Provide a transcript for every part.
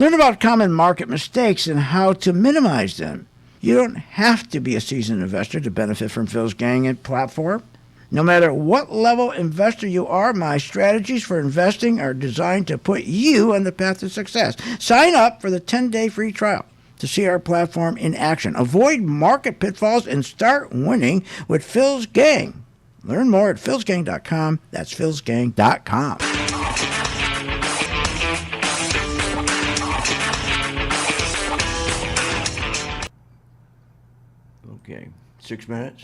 Learn about common market mistakes and how to minimize them. You don't have to be a seasoned investor to benefit from Phil's Gang and platform. No matter what level investor you are, my strategies for investing are designed to put you on the path to success. Sign up for the 10-day free trial to see our platform in action. Avoid market pitfalls and start winning with Phil's Gang. Learn more at philsgang.com. That's philsgang.com. Okay, 6 minutes.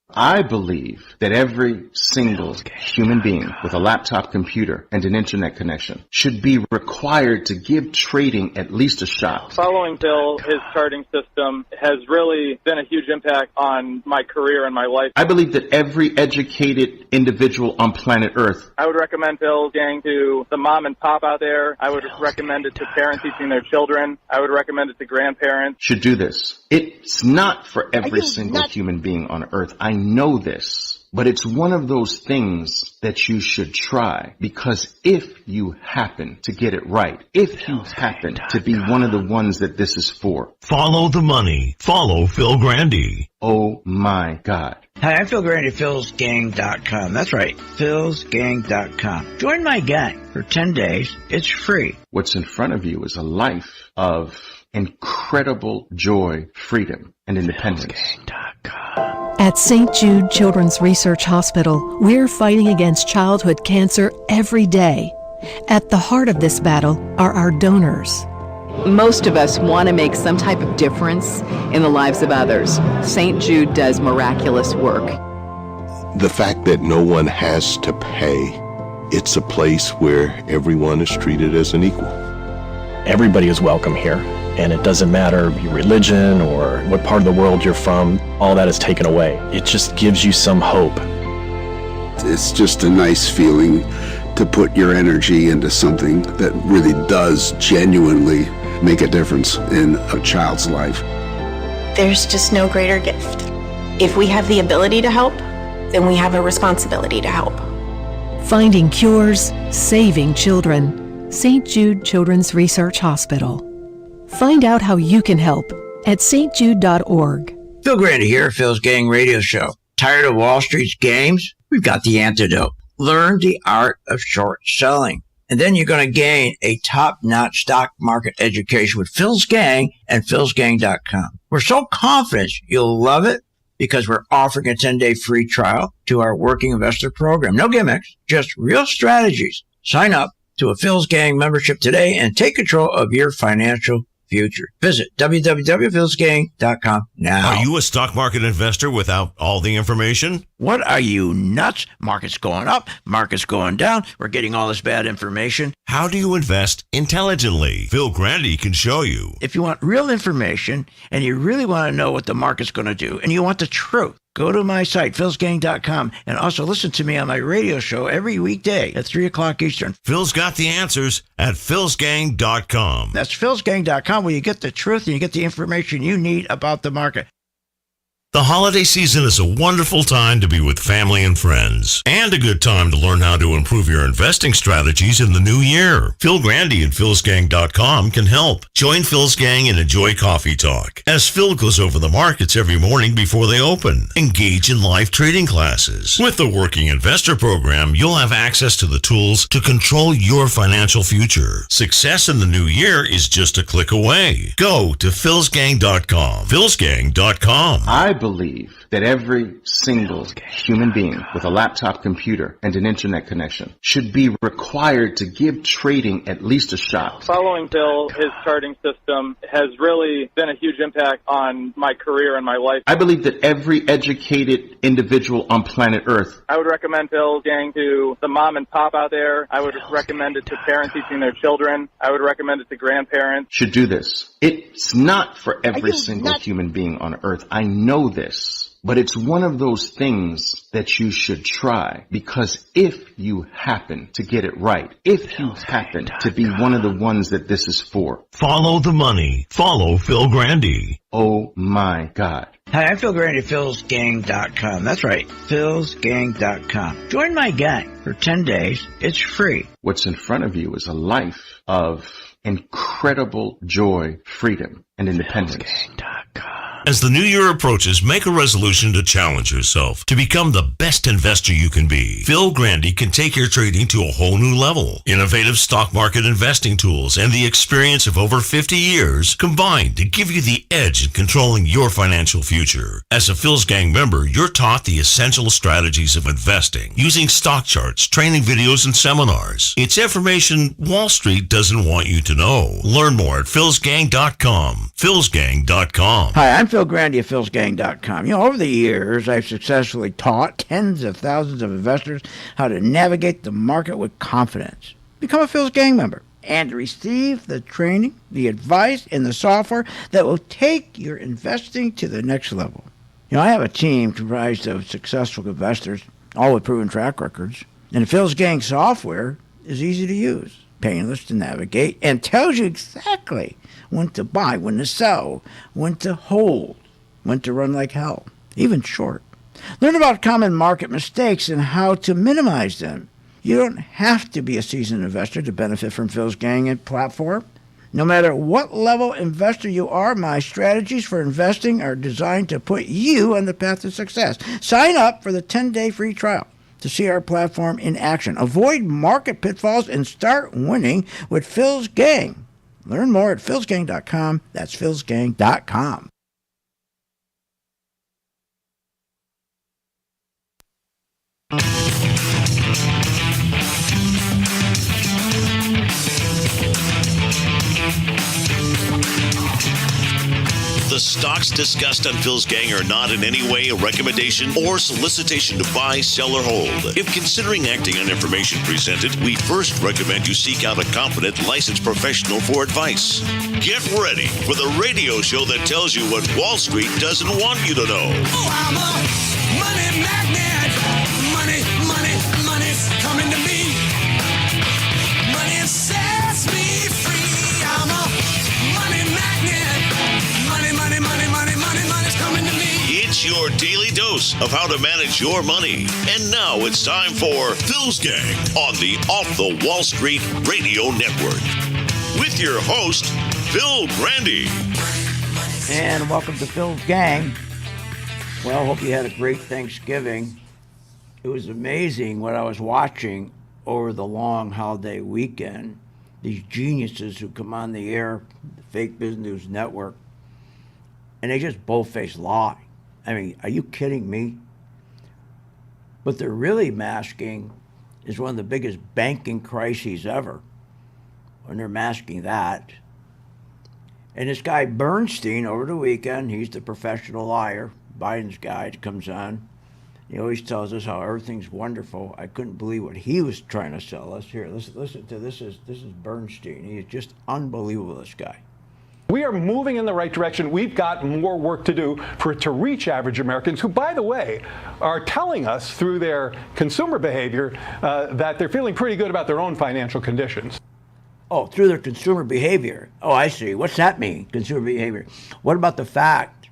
I believe that every single human being with a laptop computer and an internet connection should be required to give trading at least a shot. Following Phil, his charting system has really been a huge impact on my career and my life. I believe that every educated individual on planet Earth. I would recommend Phil's Gang to the mom and pop out there. I would recommend it to parents teaching their children. I would recommend it to grandparents. Should do this. It's not for every single human being on Earth. I know this, but it's one of those things that you should try, because if you happen to get it right, if you happen to be one of the ones that this is for. Follow the money. Follow Phil Grande. Oh my God. Hi, I'm Phil Grande at philsgang.com. That's right, philsgang.com. Join my gang for 10 days. It's free. What's in front of you is a life of incredible joy, freedom, and independence. At St. Jude Children's Research Hospital, we're fighting against childhood cancer every day. At the heart of this battle are our donors. Most of us want to make some type of difference in the lives of others. St. Jude does miraculous work. The fact that no one has to pay, it's a place where everyone is treated as an equal. Everybody is welcome here. And it doesn't matter your religion or what part of the world you're from, all that is taken away. It just gives you some hope. It's just a nice feeling to put your energy into something that really does genuinely make a difference in a child's life. There's just no greater gift. If we have the ability to help, then we have a responsibility to help. Finding cures, saving children. St. Jude Children's Research Hospital. Find out how you can help at stjude.org. Phil Grande here, Phil's Gang Radio Show. Tired of Wall Street's games? We've got the antidote. Learn the art of short selling. And then you're going to gain a top-notch stock market education with Phil's Gang and philsgang.com. We're so confident you'll love it because we're offering a 10-day free trial to our working investor program. No gimmicks, just real strategies. Sign up to a Phil's Gang membership today and take control of your financial future. Visit www.philsgang.com now. Are you a stock market investor without all the information? What are you, nuts? Market's going up, market's going down. We're getting all this bad information. How do you invest intelligently? Phil Grande can show you. If you want real information and you really want to know what the market's going to do and you want the truth, go to my site, philsgang.com, and also listen to me on my radio show every weekday at 3 o'clock Eastern. Phil's got the answers at philsgang.com. That's philsgang.com, where you get the truth and you get the information you need about the market. The holiday season is a wonderful time to be with family and friends, and a good time to learn how to improve your investing strategies in the new year. Phil Grande at philsgang.com can help. Join Phil's Gang and enjoy coffee talk as Phil goes over the markets every morning before they open. Engage in live trading classes. With the Working Investor Program, you'll have access to the tools to control your financial future. Success in the new year is just a click away. Go to philsgang.com. philsgang.com. I believe that every single human being with a laptop computer and an internet connection should be required to give trading at least a shot. Following Phil, his charting system has really been a huge impact on my career and my life. I believe that every educated individual on planet Earth. I would recommend Phil's Gang to the mom and pop out there. I would recommend it to parents teaching their children. I would recommend it to grandparents. Should do this. It's not for every single human being on Earth. I know this, but it's one of those things that you should try, because if you happen to get it right, if you happen to be one of the ones that this is for. Follow the money. Follow Phil Grande. Oh my God. Hi, I'm Phil Grande at philsgang.com. That's right, philsgang.com. Join my gang for 10 days. It's free. What's in front of you is a life of incredible joy, freedom, and independence. As the new year approaches, make a resolution to challenge yourself to become the best investor you can be. Phil Grande can take your trading to a whole new level. Innovative stock market investing tools and the experience of over 50 years combined to give you the edge in controlling your financial future. As a Phil's Gang member, you're taught the essential strategies of investing using stock charts, training videos, and seminars. It's information Wall Street doesn't want you to know. Learn more at philsgang.com. philsgang.com. Hi, I'm Phil Grande of philsgang.com. Over the years, I've successfully taught tens of thousands of investors how to navigate the market with confidence. Become a Phil's Gang member and receive the training, the advice, and the software that will take your investing to the next level. I have a team comprised of successful investors, all with proven track records. And the Phil's Gang software is easy to use, painless to navigate, and tells you exactly when to buy, when to sell, when to hold, when to run like hell, even short. Learn about common market mistakes and how to minimize them. You don't have to be a seasoned investor to benefit from Phil's Gang and platform. No matter what level investor you are, my strategies for investing are designed to put you on the path to success. Sign up for the 10-day free trial to see our platform in action. Avoid market pitfalls and start winning with Phil's Gang. Learn more at philsgang.com. That's philsgang.com. The stocks discussed on Phil's Gang are not in any way a recommendation or solicitation to buy, sell, or hold. If considering acting on information presented, we first recommend you seek out a competent, licensed professional for advice. Get ready for the radio show that tells you what Wall Street doesn't want you to know. Oh, I'm a money magnet. Money, money, money's coming to me. Money sets me free. I'm a money magnet. Money's coming to me. It's your daily dose of how to manage your money. And now it's time for Phil's Gang on the Off the Wall Street Radio Network. With your host, Phil Grande. And welcome to Phil's Gang. Well, hope you had a great Thanksgiving. It was amazing what I was watching over the long holiday weekend. These geniuses who come on the air, the fake business news network, and they just bold-faced lie. I mean, are you kidding me? What they're really masking is one of the biggest banking crises ever, when they're masking that. And this guy Bernstein, over the weekend, he's the professional liar, Biden's guy, that comes on. He always tells us how everything's wonderful. I couldn't believe what he was trying to sell us. Here, listen to this. This is Bernstein. He is just unbelievable, this guy. We are moving in the right direction. We've got more work to do for it to reach average Americans who, by the way, are telling us through their consumer behavior that they're feeling pretty good about their own financial conditions. Oh, through their consumer behavior. Oh, I see. What's that mean, consumer behavior? What about the fact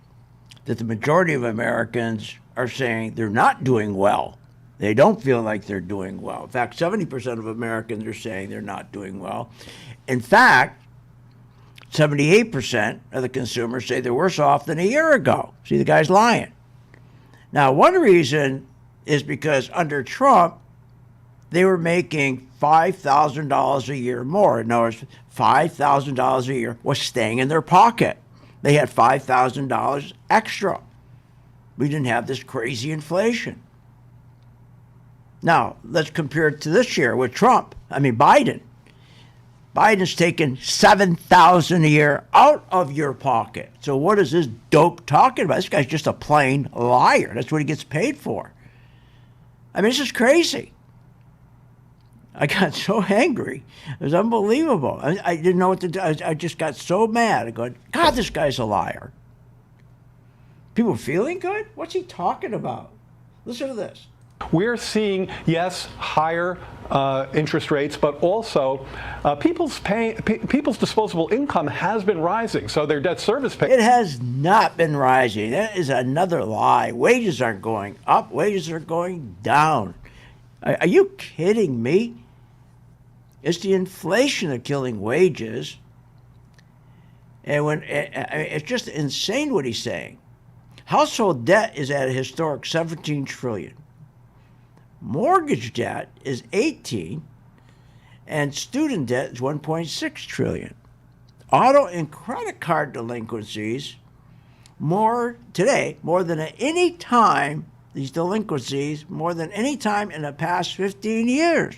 that the majority of Americans are saying they're not doing well? They don't feel like they're doing well. In fact, 70% of Americans are saying they're not doing well. In fact, 78% of the consumers say they're worse off than a year ago. See, the guy's lying. Now, one reason is because under Trump, they were making $5,000 a year more. In other words, $5,000 a year was staying in their pocket. They had $5,000 extra. We didn't have this crazy inflation. Now, let's compare it to this year with Biden. Biden's taken $7,000 a year out of your pocket. So what is this dope talking about? This guy's just a plain liar. That's what he gets paid for. I mean, this is crazy. I got so angry. It was unbelievable. I didn't know what to do. I just got so mad. I go, God, this guy's a liar. People feeling good? What's he talking about? Listen to this. We're seeing, yes, higher interest rates, but also people's disposable income has been rising, so their debt service pay. It has not been rising. That is another lie. Wages aren't going up. Wages are going down. Are you kidding me? It's the inflation of killing wages. And it's just insane what he's saying. Household debt is at a historic 17 trillion. Mortgage debt is 18, and student debt is 1.6 trillion. Auto and credit card delinquencies more than at any time, these delinquencies more than any time in the past 15 years.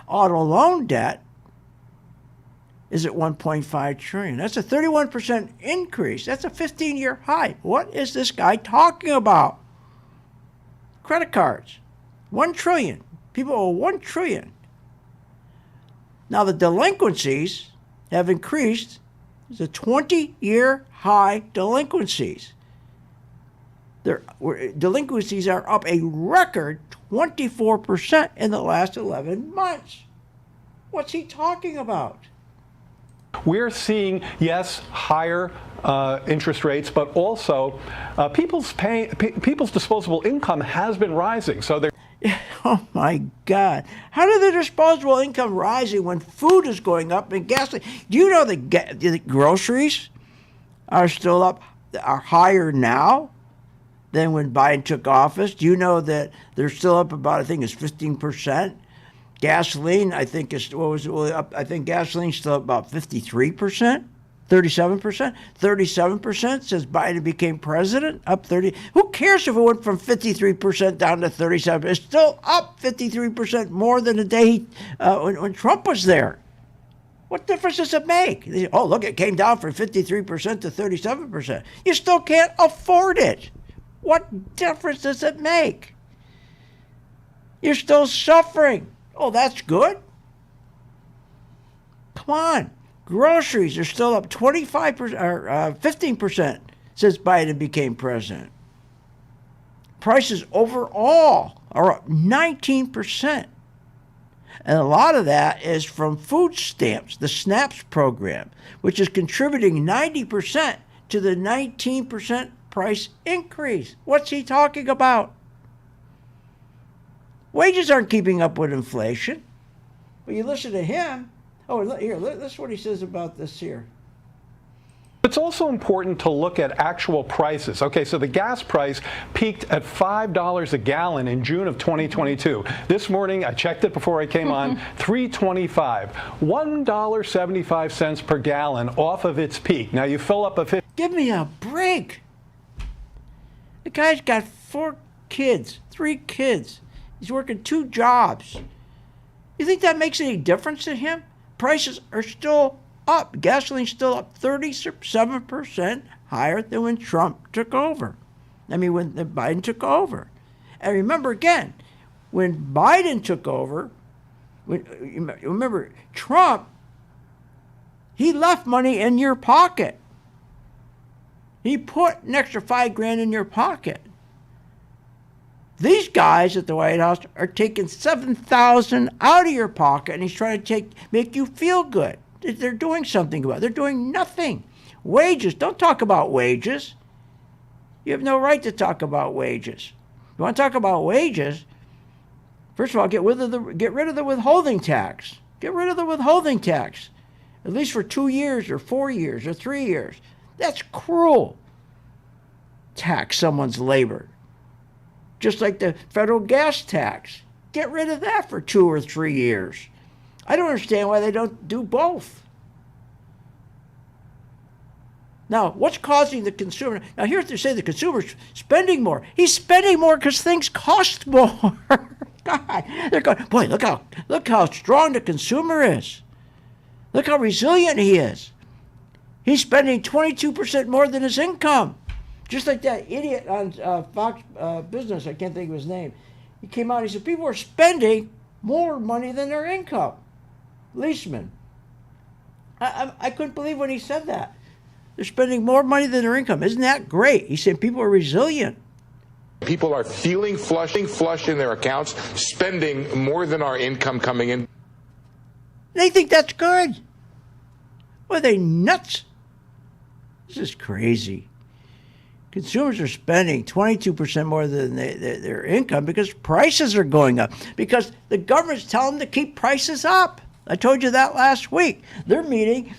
Auto loan debt is at 1.5 trillion. That's a 31% increase. That's a 15-year high. What is this guy talking about? Credit cards, 1 trillion. People owe 1 trillion. Now the delinquencies have increased. It's a 20-year high delinquencies. Delinquencies are up a record 24% in the last 11 months. What's he talking about? We're seeing, yes, higher interest rates, but also people's disposable income has been rising. So they're Oh my God. How did the disposable income rising when food is going up and gas? Do you know the groceries are still up, are higher now than when Biden took office? Do you know that they're still up about, I think it's 15%? Gasoline, I think is, I think gasoline's still up about 53%. 37%? 37% since Biden became president, up 30. Who cares if it went from 53% down to 37%? It's still up 53% more than the day when Trump was there. What difference does it make? Oh, look, it came down from 53% to 37%. You still can't afford it. What difference does it make? You're still suffering. Oh, that's good. Come on. Groceries are still up 25% or 15% since Biden became president. Prices overall are up 19%. And a lot of that is from food stamps, the SNAPS program, which is contributing 90% to the 19% price increase. What's he talking about? Wages aren't keeping up with inflation. But you listen to him. Oh, here, listen what he says about this here. It's also important to look at actual prices. Okay, so the gas price peaked at $5 a gallon in June of 2022. This morning, I checked it before I came on, $3.25, $1.75 per gallon off of its peak. Now you fill up a 50. Give me a break. The guy's got 3 kids. He's working 2 jobs. You think that makes any difference to him? Prices are still up. Gasoline's still up 37% higher than when Trump took over. When Biden took over. And remember again, when Biden took over, remember Trump, he left money in your pocket. He put an extra $5,000 in your pocket. These guys at the White House are taking $7,000 out of your pocket, and he's trying to make you feel good. They're doing something about it. They're doing nothing. Wages. Don't talk about wages. You have no right to talk about wages. You want to talk about wages? First of all, get rid of the withholding tax. Get rid of the withholding tax, at least for 2 years or 4 years or 3 years. That's cruel. Tax someone's labor. Just like the federal gas tax. Get rid of that for 2 or 3 years. I don't understand why they don't do both. Now, what's causing the consumer? Now, here's to say the consumer's spending more. He's spending more because things cost more. God, they're going, boy, look how strong the consumer is. Look how resilient he is. He's spending 22% more than his income. Just like that idiot on Fox Business, I can't think of his name. He came out and he said, people are spending more money than their income. Leisman. I couldn't believe when he said that. They're spending more money than their income. Isn't that great? He said people are resilient. People are feeling flush in their accounts, spending more than our income coming in. They think that's good. What, are they nuts? This is crazy. Consumers are spending 22% more than their income because prices are going up. Because the government's telling them to keep prices up. I told you that last week. They're meeting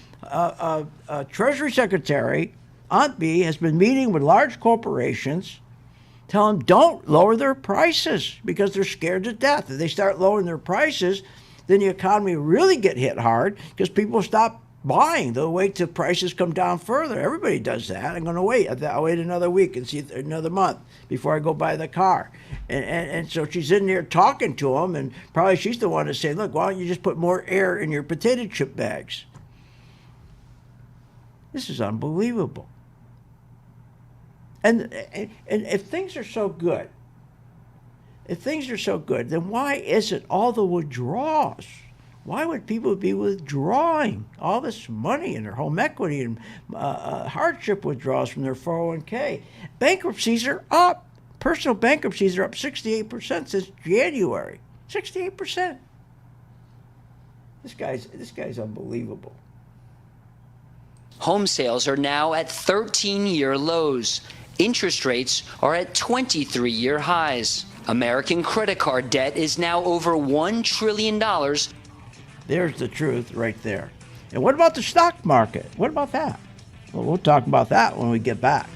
Treasury Secretary Aunt B has been meeting with large corporations, telling them don't lower their prices because they're scared to death. If they start lowering their prices, then the economy will really get hit hard because people stop buying. They'll wait till prices come down further. Everybody does that. I'm going to wait. I'll wait another week and see another month before I go buy the car. And so she's in there talking to them, and probably she's the one to say, look, why don't you just put more air in your potato chip bags? This is unbelievable. And if things are so good, then why isn't all the withdrawals? Why would people be withdrawing all this money in their home equity and hardship withdrawals from their 401k? Bankruptcies are up. Personal bankruptcies are up 68% since January. 68%. This guy's unbelievable. Home sales are now at 13-year lows. Interest rates are at 23-year highs. American credit card debt is now over $1 trillion. There's the truth right there. And what about the stock market? What about that? Well, we'll talk about that when we get back.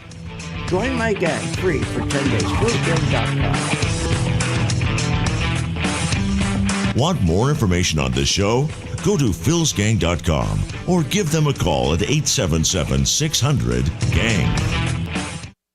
Join my gang free for 10 days. philsgang.com. Want more information on this show? Go to philsgang.com or give them a call at 877-600-GANG.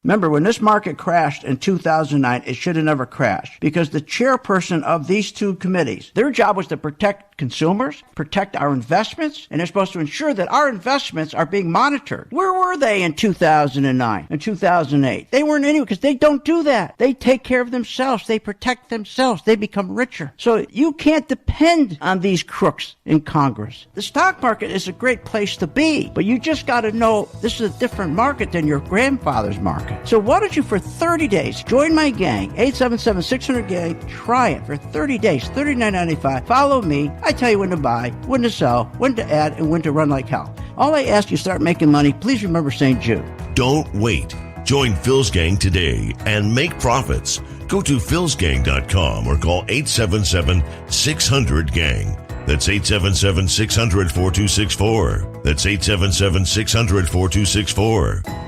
Remember, when this market crashed in 2009, it should have never crashed because the chairperson of these two committees, their job was to protect consumers, protect our investments, and they're supposed to ensure that our investments are being monitored. Where were they in 2009 and 2008? They weren't anywhere because they don't do that. They take care of themselves. They protect themselves. They become richer. So you can't depend on these crooks in Congress. The stock market is a great place to be, but you just got to know this is a different market than your grandfather's market. So why don't you, for 30 days, join my gang, 877-600-GANG. Try it for 30 days, $39.95. Follow me. I tell you when to buy, when to sell, when to add, and when to run like hell. All I ask you, start making money. Please remember St. Jude. Don't wait. Join Phil's Gang today and make profits. Go to philsgang.com or call 877-600-GANG. That's 877-600-4264. That's 877-600-4264.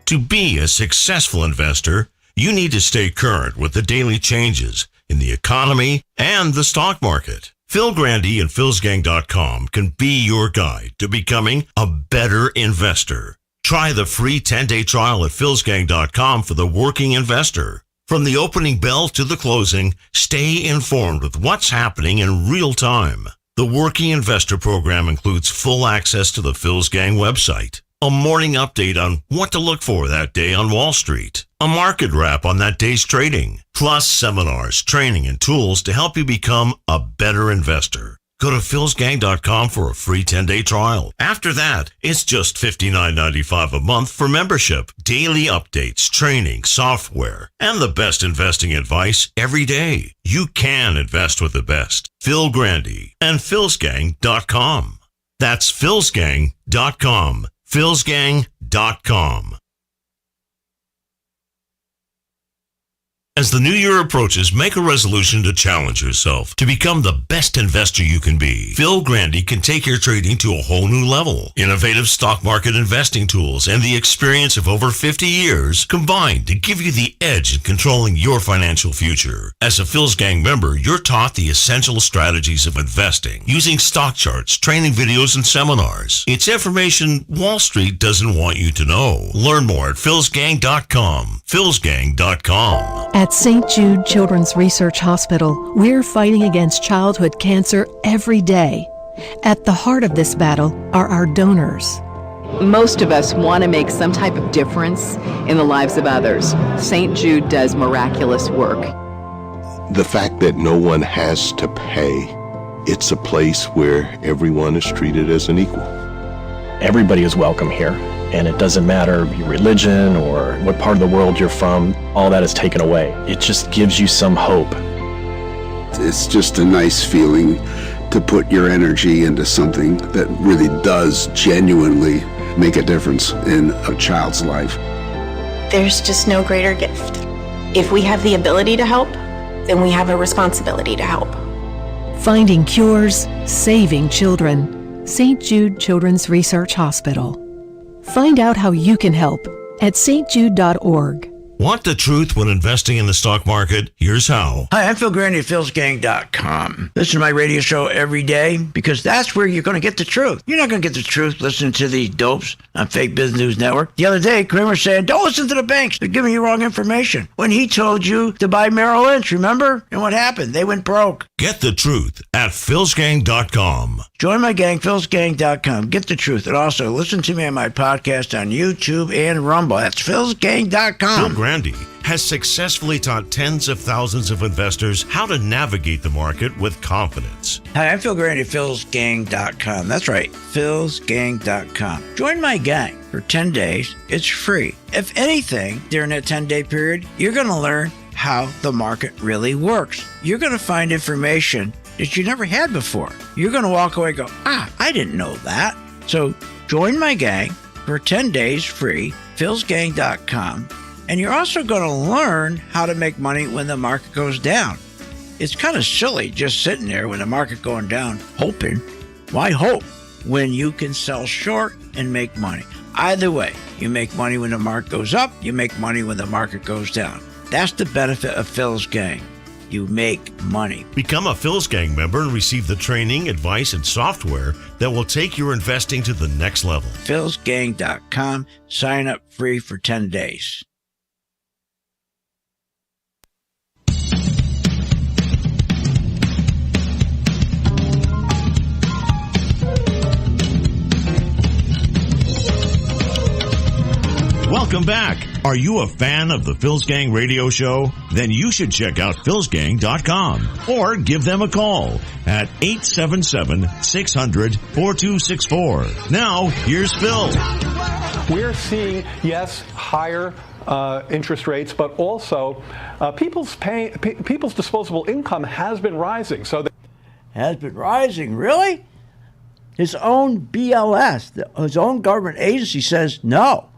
To be a successful investor, you need to stay current with the daily changes in the economy and the stock market. Phil Grande and philsgang.com can be your guide to becoming a better investor. Try the free 10-day trial at philsgang.com for the working investor. From the opening bell to the closing, stay informed with what's happening in real time. The Working Investor program includes full access to the Phil's Gang website, a morning update on what to look for that day on Wall Street, a market wrap on that day's trading, plus seminars, training, and tools to help you become a better investor. Go to philsgang.com for a free 10-day trial. After that, it's just $59.95 a month for membership, daily updates, training, software, and the best investing advice every day. You can invest with the best. Phil Grande and philsgang.com. That's philsgang.com. philsgang.com. As the new year approaches, make a resolution to challenge yourself to become the best investor you can be. Phil Grande can take your trading to a whole new level. Innovative stock market investing tools and the experience of over 50 years combined to give you the edge in controlling your financial future. As a Phil's Gang member, you're taught the essential strategies of investing using stock charts, training videos, and seminars. It's information Wall Street doesn't want you to know. Learn more at philsgang.com. philsgang.com. At St. Jude Children's Research Hospital, we're fighting against childhood cancer every day. At the heart of this battle are our donors. Most of us want to make some type of difference in the lives of others. St. Jude does miraculous work. The fact that no one has to pay, it's a place where everyone is treated as an equal. Everybody is welcome here. And it doesn't matter your religion or what part of the world you're from, all that is taken away. It just gives you some hope. It's just a nice feeling to put your energy into something that really does genuinely make a difference in a child's life. There's just no greater gift. If we have the ability to help, then we have a responsibility to help. Finding cures, saving children. St. Jude Children's Research Hospital. Find out how you can help at stjude.org. Want the truth when investing in the stock market? Here's how. Hi, I'm Phil Grande at philsgang.com. Listen to my radio show every day because that's where you're going to get the truth. You're not going to get the truth listening to these dopes on Fake Business News Network. The other day, Kramer said, don't listen to the banks. They're giving you wrong information. When he told you to buy Merrill Lynch, remember? And what happened? They went broke. Get the truth at philsgang.com. Join my gang, philsgang.com. Get the truth. And also listen to me on my podcast on YouTube and Rumble. That's philsgang.com. Phil Grande has successfully taught tens of thousands of investors how to navigate the market with confidence. Hi, I'm Phil Grande at philsgang.com. That's right, philsgang.com. Join my gang for 10 days. It's free. If anything, during that 10-day period, you're going to learn how the market really works. You're going to find information that you never had before. You're going to walk away and go, I didn't know that. So join my gang for 10 days free, philsgang.com. And you're also going to learn how to make money when the market goes down. It's kind of silly just sitting there when the market going down, hoping. Why hope when you can sell short and make money? Either way, you make money when the market goes up, you make money when the market goes down. That's the benefit of Phil's Gang. You make money. Become a Phil's Gang member and receive the training, advice, and software that will take your investing to the next level. philsgang.com. Sign up free for 10 days. Welcome back. Are you a fan of the Phil's Gang radio show? Then you should check out philsgang.com or give them a call at 877-600-4264. Now, here's Phil. We're seeing, yes, higher interest rates, but also people's disposable income has been rising. Has been rising, really? His own BLS, his own government agency says no.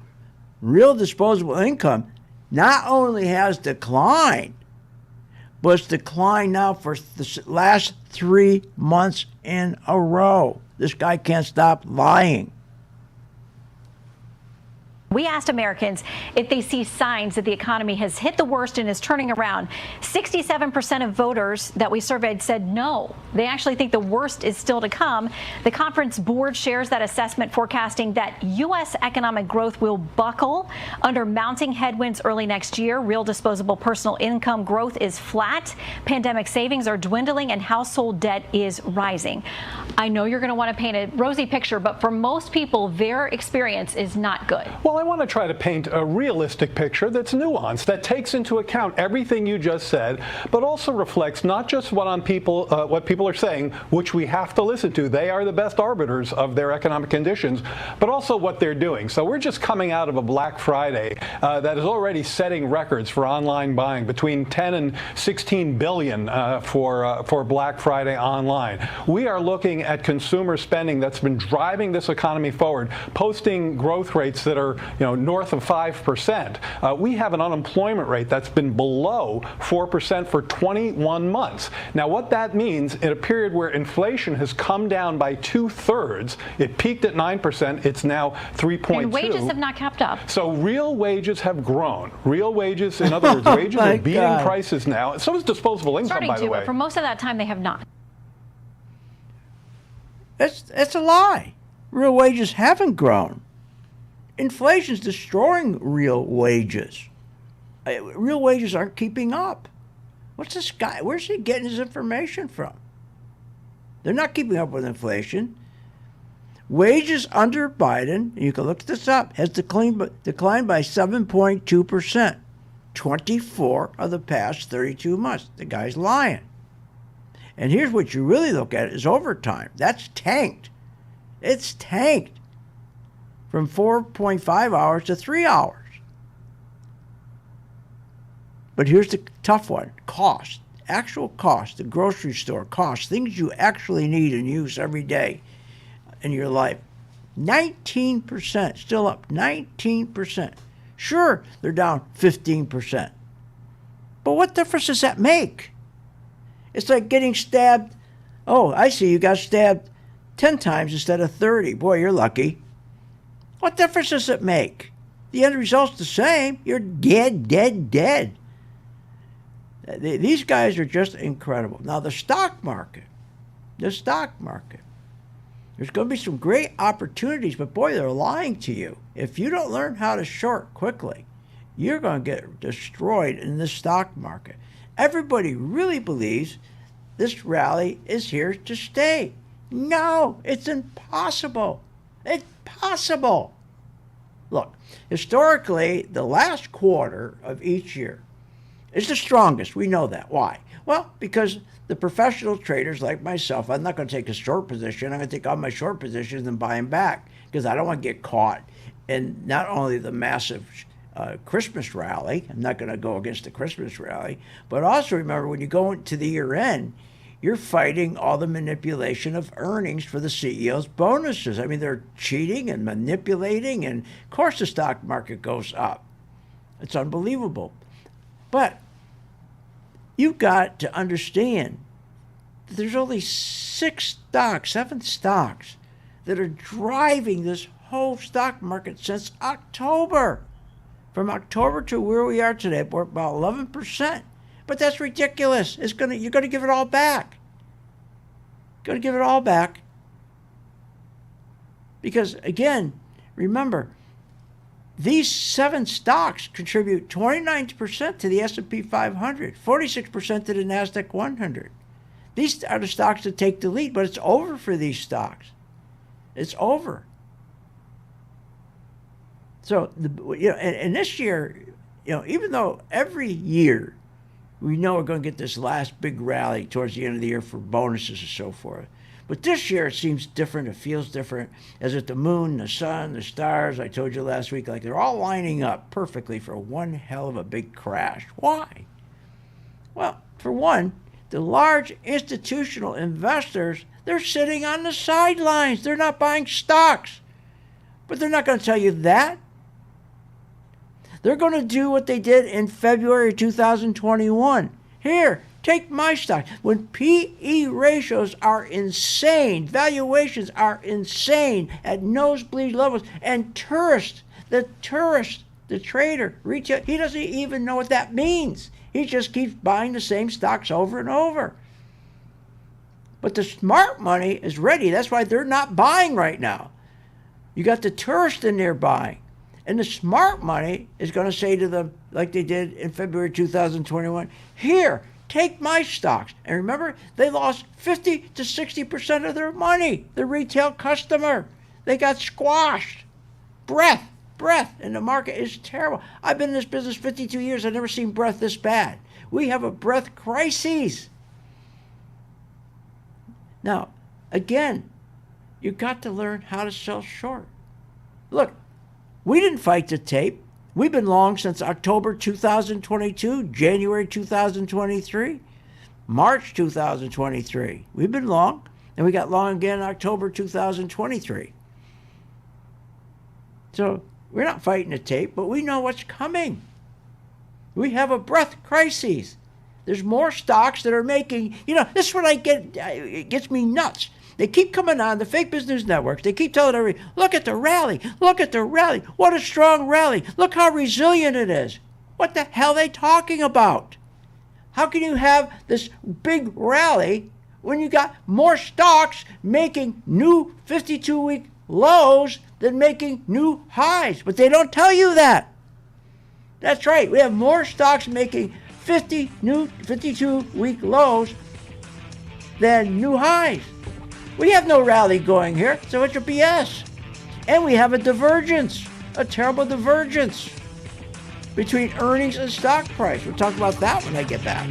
Real disposable income not only has declined, but it's declined now for the last 3 months in a row. This guy can't stop lying. We asked Americans if they see signs that the economy has hit the worst and is turning around. 67% of voters that we surveyed said no. They actually think the worst is still to come. The conference board shares that assessment, forecasting that U.S. economic growth will buckle under mounting headwinds early next year. Real disposable personal income growth is flat. Pandemic savings are dwindling and household debt is rising. I know you're going to want to paint a rosy picture, but for most people, their experience is not good. Well, I want to try to paint a realistic picture that's nuanced, that takes into account everything you just said, but also reflects not just what people are saying, which we have to listen to. They are the best arbiters of their economic conditions, but also what they're doing. So we're just coming out of a Black Friday that is already setting records for online buying, between 10 and 16 billion for Black Friday online. We are looking at consumer spending that's been driving this economy forward, posting growth rates that are north of 5%. We have an unemployment rate that's been below 4% for 21 months. Now, what that means, in a period where inflation has come down by 2/3, it peaked at 9%, it's now 3.2%. And wages have not kept up. So real wages have grown. Real wages, in other words, wages are beating prices now. So is disposable income, by the way. But for most of that time, they have not. It's a lie. Real wages haven't grown. Inflation's destroying real wages. Real wages aren't keeping up. What's this guy? Where's he getting his information from? They're not keeping up with inflation. Wages under Biden, you can look this up, has declined by 7.2%. 24 of the past 32 months. The guy's lying. And here's what you really look at is overtime. That's tanked. It's tanked from 4.5 hours to 3 hours. But here's the tough one. Cost. Actual cost. The grocery store cost. Things you actually need and use every day in your life. 19%. Still up. 19%. Sure, they're down 15%. But what difference does that make? It's like getting stabbed. Oh, I see, you got stabbed 10 times instead of 30. Boy, you're lucky. What difference does it make? The end result's the same. You're dead, dead, dead. These guys are just incredible. Now, the stock market. There's going to be some great opportunities, but boy, they're lying to you. If you don't learn how to short quickly, you're going to get destroyed in the stock market. Everybody really believes this rally is here to stay. No, it's impossible. It's possible. Look, historically, the last quarter of each year is the strongest. We know that. Why? Well, because the professional traders like myself, I'm not going to take a short position. I'm going to take all my short positions and buy them back because I don't want to get caught in not only the massive Christmas rally. I'm not going to go against the Christmas rally. But also remember, when you go into the year end, you're fighting all the manipulation of earnings for the CEO's bonuses. I mean, they're cheating and manipulating, and of course the stock market goes up. It's unbelievable. But you've got to understand that there's only 7 stocks that are driving this whole stock market since October. From October to where we are today, we're about 11%. But that's ridiculous. You're going to give it all back. Going to give it all back. Because, again, remember, these 7 stocks contribute 29% to the S&P 500, 46% to the NASDAQ 100. These are the stocks that take the lead, but it's over for these stocks. It's over. So, and this year, even though every year we know we're going to get this last big rally towards the end of the year for bonuses and so forth. But this year it seems different. It feels different. As if the moon, the sun, the stars, I told you last week, like they're all lining up perfectly for one hell of a big crash. Why? Well, for one, the large institutional investors, they're sitting on the sidelines. They're not buying stocks. But they're not going to tell you that. They're going to do what they did in February 2021. Here, take my stock. When PE ratios are insane, valuations are insane at nosebleed levels, and the trader, retail, he doesn't even know what that means. He just keeps buying the same stocks over and over. But the smart money is ready. That's why they're not buying right now. You got the tourist in there buying. And the smart money is going to say to them, like they did in February 2021, here, take my stocks. And remember, they lost 50 to 60% of their money, the retail customer. They got squashed. Breath. And the market is terrible. I've been in this business 52 years. I've never seen breath this bad. We have a breath crisis. Now, again, you've got to learn how to sell short. Look, we didn't fight the tape. We've been long since October 2022, January 2023, March 2023. We've been long, and we got long again in October 2023. So we're not fighting the tape, but we know what's coming. We have a breath crisis. There's more stocks that are making, this is what it gets me nuts. They keep coming on, the fake business networks. They keep telling everybody, look at the rally. What a strong rally. Look how resilient it is. What the hell are they talking about? How can you have this big rally when you got more stocks making new 52-week lows than making new highs? But they don't tell you that. That's right. We have more stocks making 52-week lows than new highs. We have no rally going here, so it's a BS. And we have a divergence, a terrible divergence between earnings and stock price. We'll talk about that when I get back.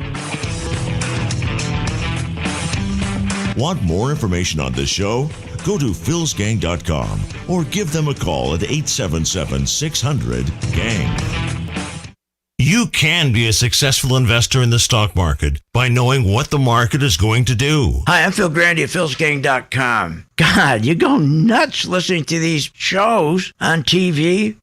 Want more information on this show? Go to philsgang.com or give them a call at 877-600-GANG. You can be a successful investor in the stock market by knowing what the market is going to do. Hi, I'm Phil Grande at philsgang.com. God, you go nuts listening to these shows on TV,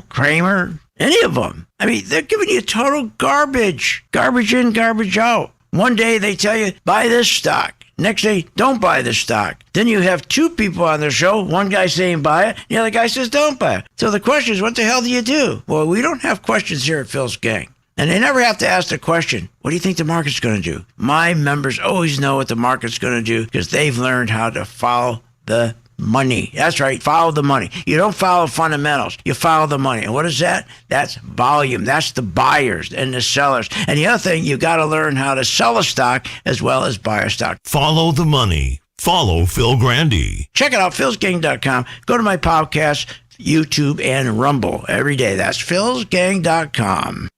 Kramer, any of them. I mean, they're giving you total garbage. Garbage in, garbage out. One day they tell you, buy this stock. Next day, don't buy the stock. Then you have two people on the show, one guy saying buy it, the other guy says don't buy it. So the question is, what the hell do you do? Well, we don't have questions here at Phil's Gang. And they never have to ask the question, what do you think the market's going to do? My members always know what the market's going to do because they've learned how to follow the money. That's right, follow the money. You don't follow fundamentals, you follow the money. And what is that? That's volume. That's the buyers and the sellers. And the other thing, you got to learn how to sell a stock as well as buy a stock. Follow the money. Follow Phil Grande. Check it out, philsgang.com. Go to my podcast, YouTube, and Rumble every day. That's philsgang.com.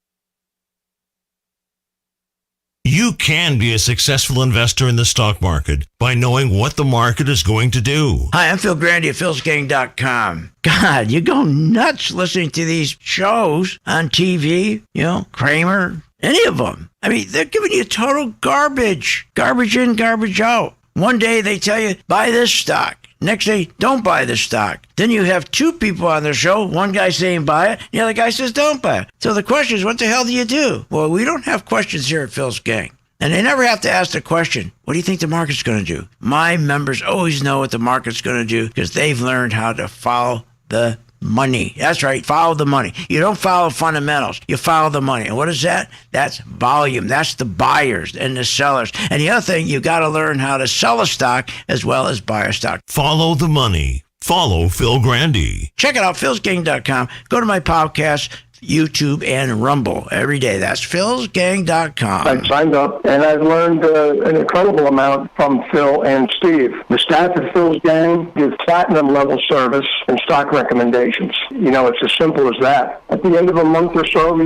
You can be a successful investor in the stock market by knowing what the market is going to do. Hi, I'm Phil Grande at philsgang.com. God, you go nuts listening to these shows on TV, Kramer, any of them. I mean, they're giving you total garbage. Garbage in, garbage out. One day they tell you, buy this stock. Next day, don't buy the stock. Then you have two people on the show, one guy saying buy it, the other guy says don't buy it. So the question is, what the hell do you do? Well, we don't have questions here at Phil's Gang. And they never have to ask the question, what do you think the market's going to do? My members always know what the market's going to do because they've learned how to follow the money. That's right, follow the money. You don't follow fundamentals, you follow the money. And what is that? That's volume. That's the buyers and the sellers. And the other thing, you got to learn how to sell a stock as well as buy a stock. Follow the money. Follow Phil Grande. Check it out, philsgang.com. Go to my podcast, YouTube, and Rumble every day. That's philsgang.com. I signed up, and I've learned an incredible amount from Phil and Steve. The staff at Phil's Gang gives platinum-level service and stock recommendations. It's as simple as that. At the end of a month or so,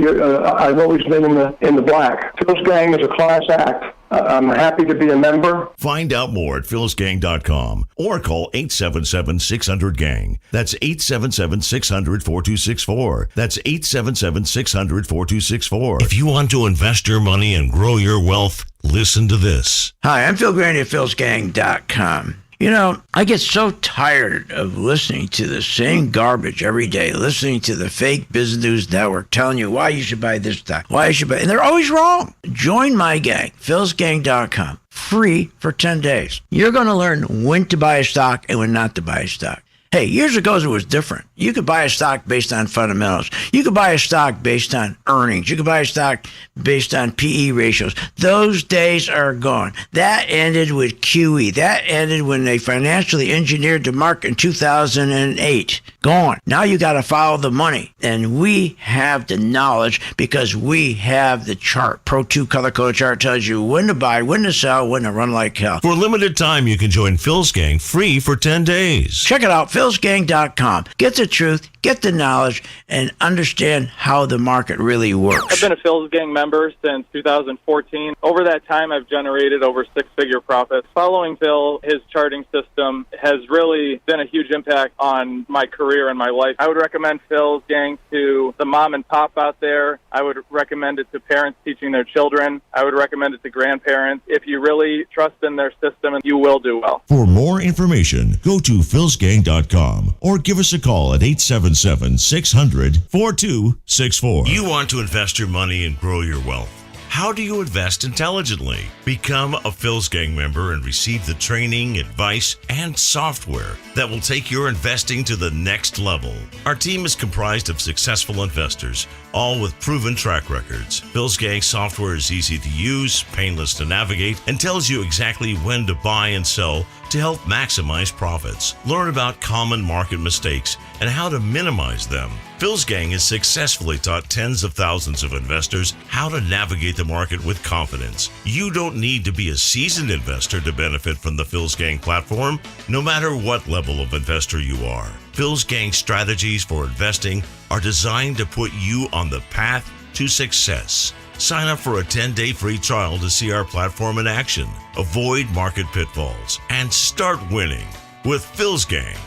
I've always been in the black. Phil's Gang is a class act. I'm happy to be a member. Find out more at philsgang.com or call 877-600-GANG. That's 877-600-4264. That's 877-600-4264. If you want to invest your money and grow your wealth, listen to this. Hi, I'm Phil Grande at philsgang.com. I get so tired of listening to the same garbage every day, listening to the fake business news network telling you why you should buy this stock, why you should buy, and they're always wrong. Join my gang, philsgang.com, free for 10 days. You're going to learn when to buy a stock and when not to buy a stock. Hey, years ago it was different. You could buy a stock based on fundamentals. You could buy a stock based on earnings. You could buy a stock based on PE ratios. Those days are gone. That ended with QE. That ended when they financially engineered the market in 2008. Gone. Now you got to follow the money. And we have the knowledge because we have the chart. Pro 2 color code chart tells you when to buy, when to sell, when to run like hell. For a limited time, you can join Phil's Gang free for 10 days. Check it out, philsgang.com. Get the truth, get the knowledge, and understand how the market really works. I've been a Phil's Gang member since 2014. Over that time, I've generated over six-figure profits. Following Phil, his charting system has really been a huge impact on my career and my life. I would recommend Phil's Gang to the mom and pop out there. I would recommend it to parents teaching their children. I would recommend it to grandparents. If you really trust in their system, you will do well. For more information, go to philsgang.com or give us a call at 877-600-4264. You want to invest your money and grow your wealth. How do you invest intelligently? Become a Phil's Gang member and receive the training, advice, and software that will take your investing to the next level. Our team is comprised of successful investors, all with proven track records. Phil's Gang software is easy to use, painless to navigate, and tells you exactly when to buy and sell to help maximize profits. Learn about common market mistakes and how to minimize them. Phil's Gang has successfully taught tens of thousands of investors how to navigate the market with confidence. You don't need to be a seasoned investor to benefit from the Phil's Gang platform, no matter what level of investor you are. Phil's Gang strategies for investing are designed to put you on the path to success. Sign up for a 10-day free trial to see our platform in action, avoid market pitfalls, and start winning with Phil's Gang.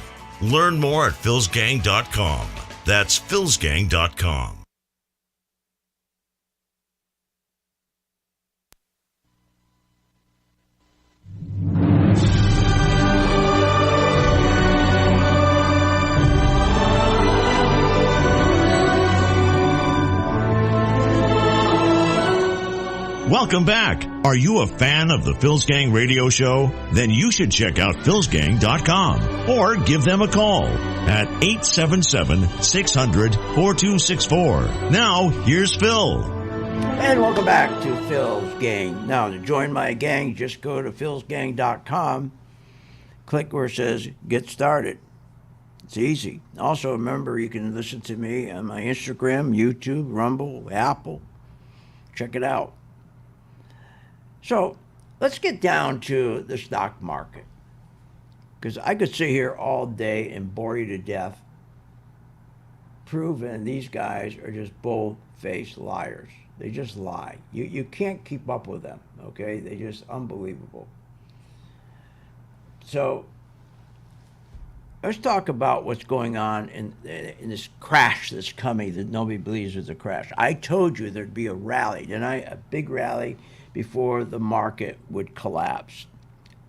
Learn more at philsgang.com. That's philsgang.com. Welcome Welcome back. Are you a fan of the Phil's Gang radio show? Then you should check out philsgang.com or give them a call at 877-600-4264. Now, here's Phil. And welcome back to Phil's Gang. Now, to join my gang, just go to philsgang.com, click where it says Get Started. It's easy. Also, remember, you can listen to me on my Instagram, YouTube, Rumble, Apple. Check it out. So, let's get down to the stock market. Because I could sit here all day and bore you to death, proving these guys are just bull-faced liars. They just lie. You can't keep up with them, okay? They're just unbelievable. So, let's talk about what's going on in this crash that's coming that nobody believes is a crash. I told you there'd be a rally, didn't I? A big rally before the market would collapse.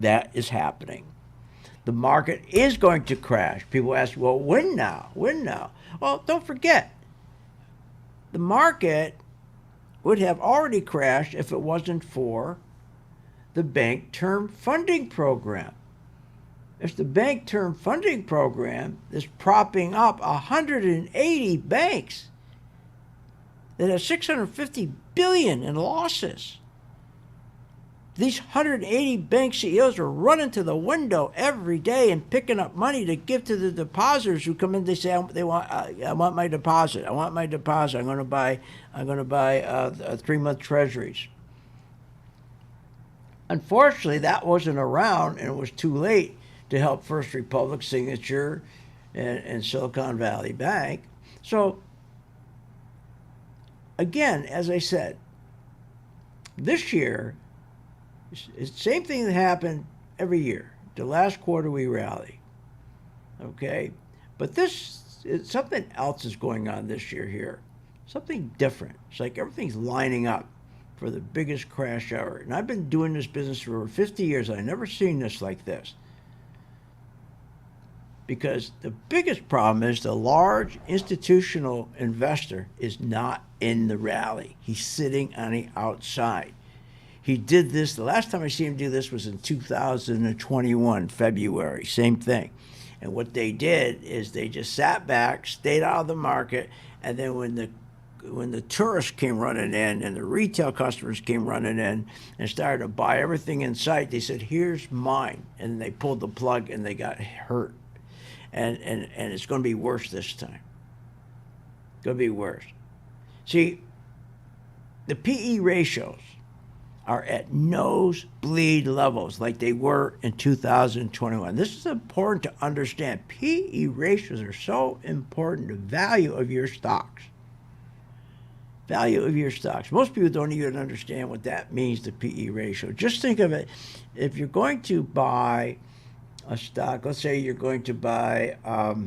That is happening. The market is going to crash. People ask, well, when now? When now? Well, don't forget, the market would have already crashed if it wasn't for the Bank Term Funding Program. It's the Bank Term Funding Program that's propping up 180 banks that have $650 billion in losses. These 180 bank CEOs are running to the window every day and picking up money to give to the depositors who come in. They say, I want my deposit. I want my deposit. I'm going to buy 3-month treasuries. Unfortunately, that wasn't around, and it was too late to help First Republic, Signature, and Silicon Valley Bank. So, again, as I said, this year, it's the same thing that happened every year. The last quarter we rally, okay? But something else is going on this year here. Something different. It's like everything's lining up for the biggest crash ever. And I've been doing this business for over 50 years, and I've never seen this like this. Because the biggest problem is the large institutional investor is not in the rally. He's sitting on the outside. He did this, the last time I see him do this was in 2021, February, same thing. And what they did is they just sat back, stayed out of the market, and then when the tourists came running in and the retail customers came running in and started to buy everything in sight, they said, here's mine. And they pulled the plug and they got hurt. And it's going to be worse this time. It's going to be worse. See, the PE ratios are at nosebleed levels like they were in 2021. This is important to understand. PE ratios are so important. The value of your stocks. Value of your stocks. Most people don't even understand what that means, the PE ratio. Just think of it. If you're going to buy a stock, let's say you're going to buy, let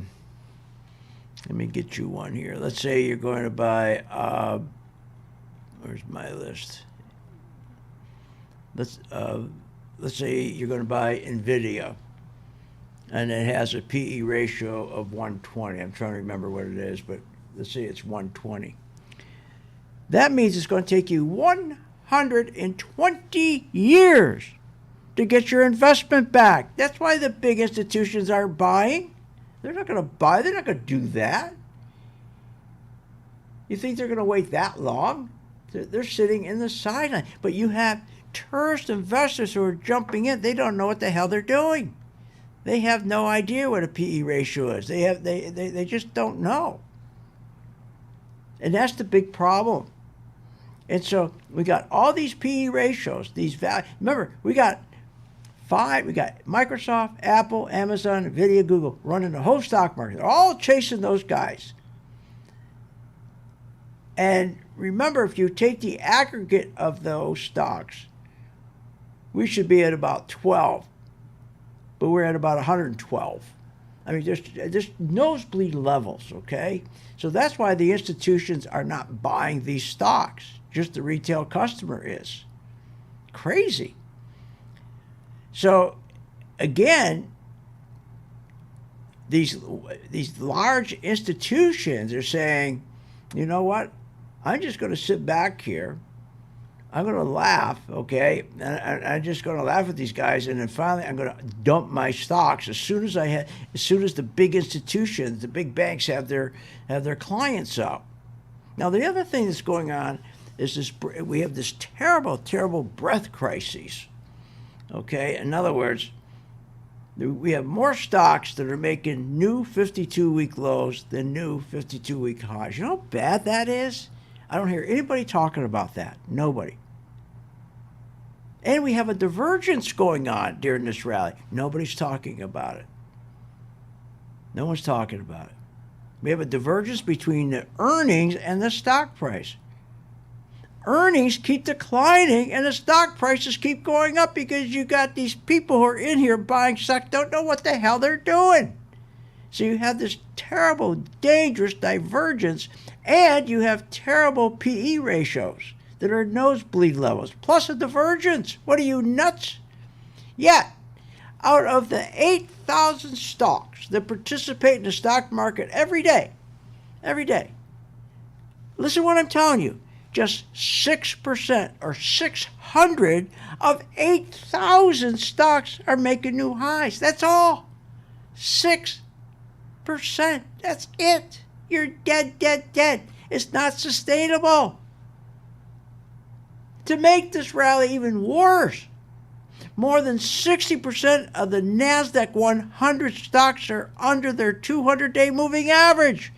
me get you one here. Let's say you're going to buy, where's my list? Let's say you're going to buy NVIDIA, and it has a PE ratio of 120. I'm trying to remember what it is, but let's say it's 120. That means it's going to take you 120 years to get your investment back. That's why the big institutions aren't buying. They're not going to buy. They're not going to do that. You think they're going to wait that long? They're sitting in the sideline. But you have tourist investors who are jumping in. They don't know what the hell they're doing. They have no idea what a PE ratio is. They just don't know. And that's the big problem. And so we got all these PE ratios, these values. Remember, we got Microsoft, Apple, Amazon, NVIDIA, Google running the whole stock market. They're all chasing those guys. And remember, if you take the aggregate of those stocks, we should be at about 12, but we're at about 112. I mean, there's nosebleed levels, okay? So that's why the institutions are not buying these stocks. Just the retail customer is. Crazy. So, again, these large institutions are saying, you know what? I'm just going to sit back here. I'm going to laugh, okay? And I'm just going to laugh at these guys, and then finally I'm going to dump my stocks as soon as the big institutions, the big banks have their clients out. Now, the other thing that's going on is we have this terrible, terrible breath crisis, okay? In other words, we have more stocks that are making new 52-week lows than new 52-week highs. You know how bad that is? I don't hear anybody talking about that. Nobody. And we have a divergence going on during this rally. Nobody's talking about it. No one's talking about it. We have a divergence between the earnings and the stock price. Earnings keep declining and the stock prices keep going up because you got these people who are in here buying stock, don't know what the hell they're doing. So you have this terrible, dangerous divergence, and you have terrible PE ratios that are nosebleed levels, plus a divergence. What are you, nuts? Yet, out of the 8,000 stocks that participate in the stock market every day, listen to what I'm telling you, just 6% or 600 of 8,000 stocks are making new highs. That's all. 6%. That's it. You're dead, dead, dead. It's not sustainable. To make this rally even worse, more than 60% of the NASDAQ 100 stocks are under their 200-day moving average.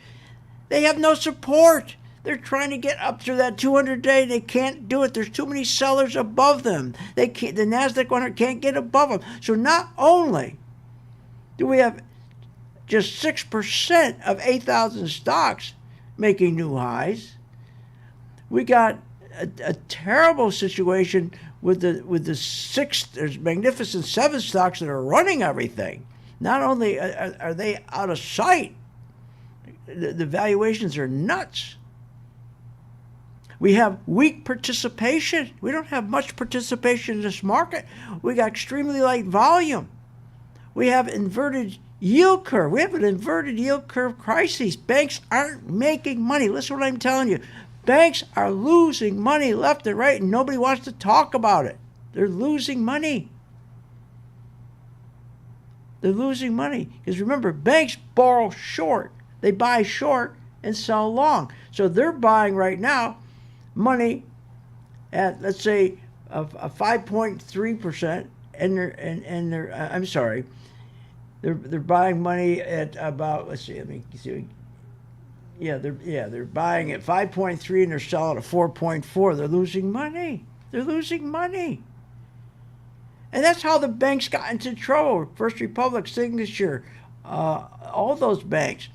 They have no support. They're trying to get up to that 200-day. They can't do it. There's too many sellers above them. The NASDAQ 100 can't get above them. So not only do we have just 6% of 8,000 stocks making new highs, we got a terrible situation with there's magnificent 7 stocks that are running everything. Not only are they out of sight, the valuations are nuts. We have weak participation. We don't have much participation in this market. We got extremely light volume. We have inverted yield curve. We have an inverted yield curve crisis. Banks aren't making money. Listen to what I'm telling you. Banks are losing money left and right, and nobody wants to talk about it. They're losing money. They're losing money. Because remember, banks borrow short. They buy short and sell long. So they're buying right now money at, let's say, a 5.3%, and they're buying money at about, they're buying at 5.3 and they're selling at 4.4. They're losing money. They're losing money. And that's how the banks got into trouble. First Republic, Signature, all those banks,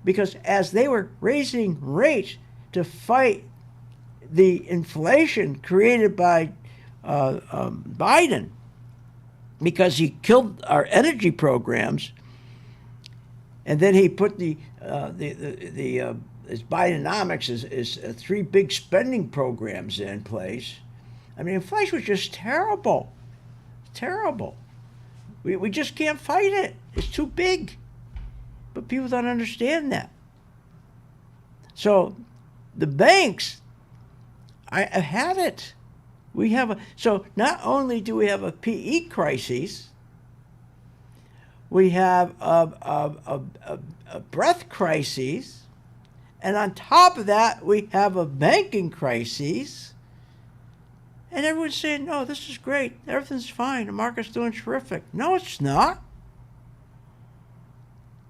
because as they were raising rates to fight the inflation created by Biden, because he killed our energy programs, and then he put his Bidenomics is 3 big spending programs in place. I mean, inflation was just terrible. Terrible. We just can't fight it. It's too big. But people don't understand that. So the banks, I had it. So not only do we have a PE crisis, we have a breath crisis, and on top of that, we have a banking crisis. And everyone's saying, no, this is great. Everything's fine. The market's doing terrific. No, it's not.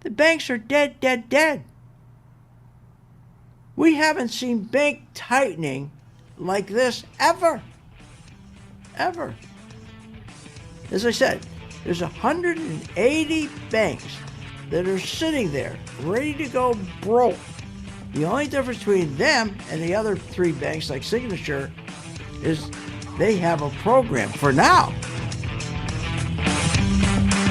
The banks are dead, dead, dead. We haven't seen bank tightening like this ever. Ever. As I said, there's 180 banks that are sitting there ready to go broke. The only difference between them and the other 3 banks like Signature is they have a program for now.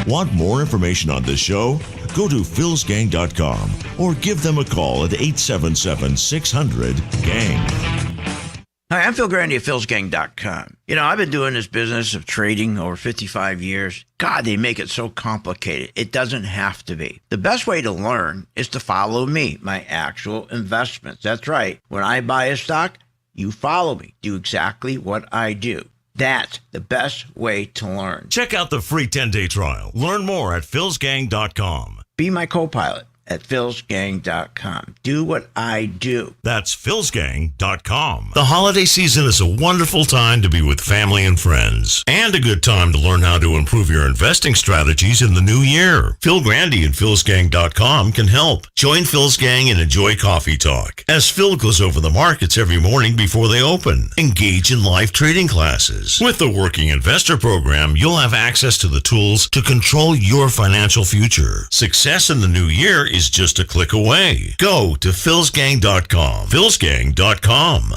Want more information on this show? Go to philsgang.com or give them a call at 877-600-GANG. Hi, I'm Phil Grande at philsgang.com. You know, I've been doing this business of trading over 55 years. God, they make it so complicated. It doesn't have to be. The best way to learn is to follow me, my actual investments. That's right. When I buy a stock, You follow me. Do exactly what I do. That's the best way to learn. Check out the free 10-day trial. Learn more at philsgang.com. Be my co-pilot at philsgang.com. Do what I do. That's philsgang.com. The holiday season is a wonderful time to be with family and friends, and a good time to learn how to improve your investing strategies in the new year. Phil Grande and philsgang.com can help. Join Phil's Gang and enjoy coffee talk as Phil goes over the markets every morning before they open. Engage in live trading classes. With the Working Investor Program, you'll have access to the tools to control your financial future. Success in the new year is just a click away. Go to philsgang.com. philsgang.com.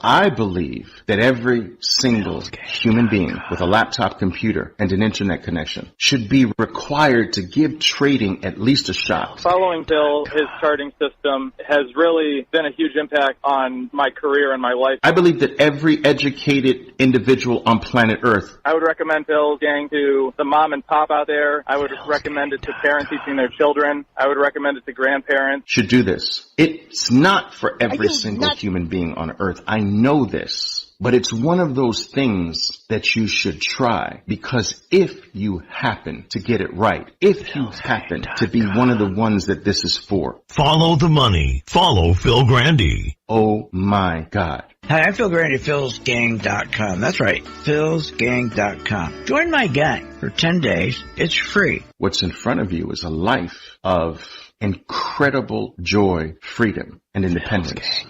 I believe that every single human being with a laptop computer and an internet connection should be required to give trading at least a shot. Following Phil, his charting system has really been a huge impact on my career and my life. I believe that every educated individual on planet Earth. I would recommend Phil's Gang to the mom and pop out there. I would recommend it to parents teaching their children. I would recommend it to grandparents. Should do this. It's not for every single human being on Earth. I know this, but it's one of those things that you should try, because if you happen to get it right, if you happen to be one of the ones that this is for. Follow the money. Follow Phil Grande. Oh my God. Hi, I'm Phil Grande at philsgang.com. That's right, philsgang.com. Join my gang for 10 days. It's free. What's in front of you is a life of incredible joy, freedom, and independence.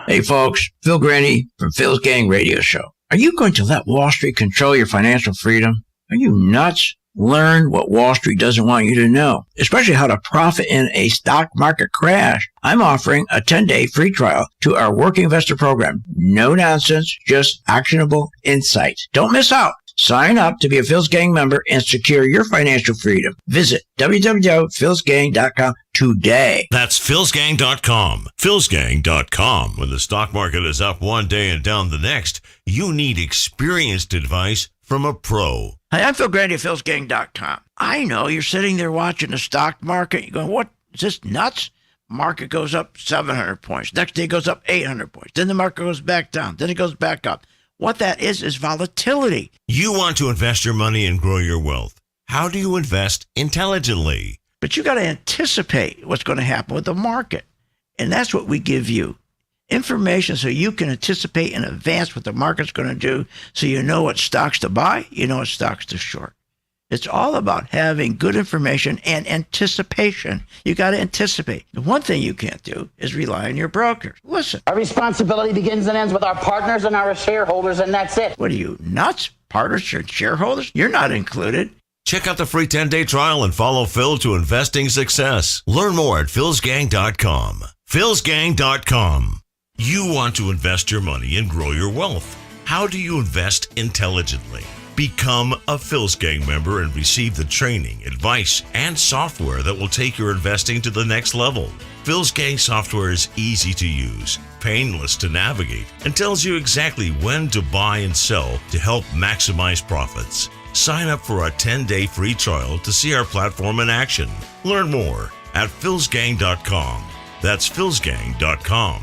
Hey folks, Phil Grande from Phil's Gang Radio Show. Are you going to let Wall Street control your financial freedom? Are you nuts? Learn what Wall Street doesn't want you to know, especially how to profit in a stock market crash. I'm offering a 10-day free trial to our Working Investor Program. No nonsense, just actionable insights. Don't miss out. Sign up to be a Phil's Gang member and secure your financial freedom. Visit www.philsgang.com today. That's philsgang.com. philsgang.com. When the stock market is up one day and down the next, you need experienced advice from a pro. Hi, I'm Phil Grande at philsgang.com. I know you're sitting there watching the stock market. You're going, what? Is this nuts? Market goes up 700 points. Next day goes up 800 points. Then the market goes back down. Then it goes back up. What that is volatility. You want to invest your money and grow your wealth. How do you invest intelligently? But you got to anticipate what's going to happen with the market. And that's what we give you. Information so you can anticipate in advance what the market's going to do, so you know what stocks to buy, you know what stocks to short. It's all about having good information and anticipation. You got to anticipate. The one thing you can't do is rely on your brokers. Listen. Our responsibility begins and ends with our partners and our shareholders, and that's it. What are you, nuts? Partners or shareholders? You're not included. Check out the free 10-day trial and follow Phil to investing success. Learn more at philsgang.com. philsgang.com. You want to invest your money and grow your wealth. How do you invest intelligently? Become a Phil's Gang member and receive the training, advice, and software that will take your investing to the next level. Phil's Gang software is easy to use, painless to navigate, and tells you exactly when to buy and sell to help maximize profits. Sign up for a 10-day free trial to see our platform in action. Learn more at philsgang.com. That's philsgang.com.